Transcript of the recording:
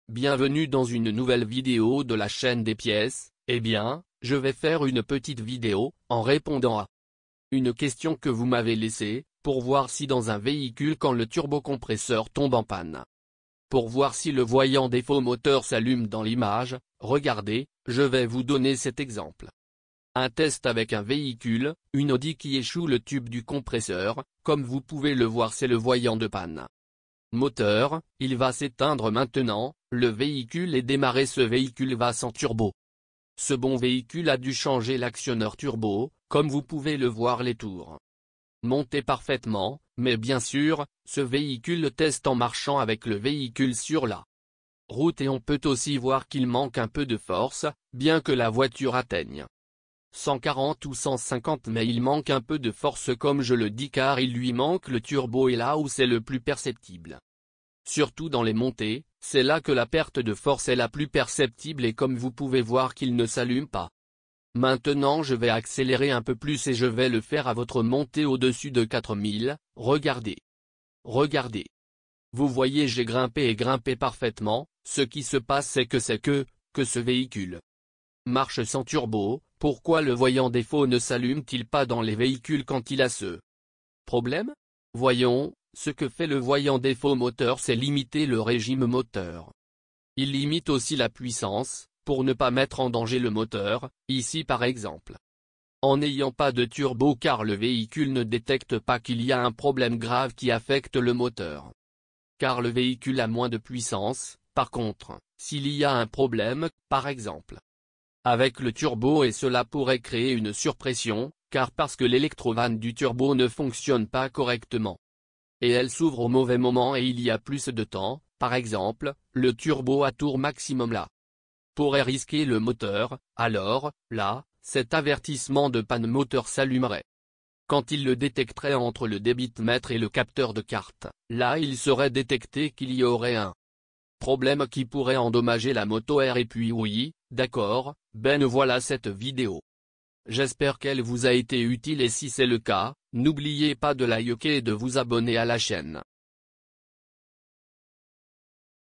bienvenue dans une nouvelle vidéo de la chaîne des pièces. Eh bien, je vais faire une petite vidéo, en répondant à une question que vous m'avez laissée, pour voir si dans un véhicule quand le turbocompresseur tombe en panne. Pour voir si le voyant défaut moteur s'allume dans l'image, regardez, je vais vous donner cet exemple. Un test avec un véhicule, une Audi qui échoue le tube du compresseur, comme vous pouvez le voir c'est le voyant de panne. Moteur, il va s'éteindre maintenant, le véhicule est démarré, ce véhicule va sans turbo. Ce bon véhicule a dû changer l'actionneur turbo, comme vous pouvez le voir les tours montés parfaitement, mais bien sûr, ce véhicule teste en marchant avec le véhicule sur la route et on peut aussi voir qu'il manque un peu de force, bien que la voiture atteigne 140 ou 150 mais il manque un peu de force comme je le dis car il lui manque le turbo et là où c'est le plus perceptible. Surtout dans les montées, c'est là que la perte de force est la plus perceptible et comme vous pouvez voir qu'il ne s'allume pas. Maintenant je vais accélérer un peu plus et je vais le faire à votre montée au-dessus de 4000, regardez. Regardez. Vous voyez j'ai grimpé et grimpé parfaitement, ce qui se passe c'est que ce véhicule marche sans turbo. Pourquoi le voyant défaut ne s'allume-t-il pas dans les véhicules quand il a ce problème? Voyons, ce que fait le voyant défaut moteur c'est limiter le régime moteur. Il limite aussi la puissance, pour ne pas mettre en danger le moteur, ici par exemple. En n'ayant pas de turbo car le véhicule ne détecte pas qu'il y a un problème grave qui affecte le moteur. Car le véhicule a moins de puissance, par contre, s'il y a un problème, par exemple avec le turbo et cela pourrait créer une surpression, car parce que l'électrovanne du turbo ne fonctionne pas correctement. Et elle s'ouvre au mauvais moment et il y a plus de temps, par exemple, le turbo à tour maximum là pourrait risquer le moteur, alors, là, cet avertissement de panne moteur s'allumerait. Quand il le détecterait entre le débitomètre et le capteur de carte, là il serait détecté qu'il y aurait un problème qui pourrait endommager la moto et puis oui, d'accord, ben voilà cette vidéo. J'espère qu'elle vous a été utile et si c'est le cas, n'oubliez pas de liker et de vous abonner à la chaîne.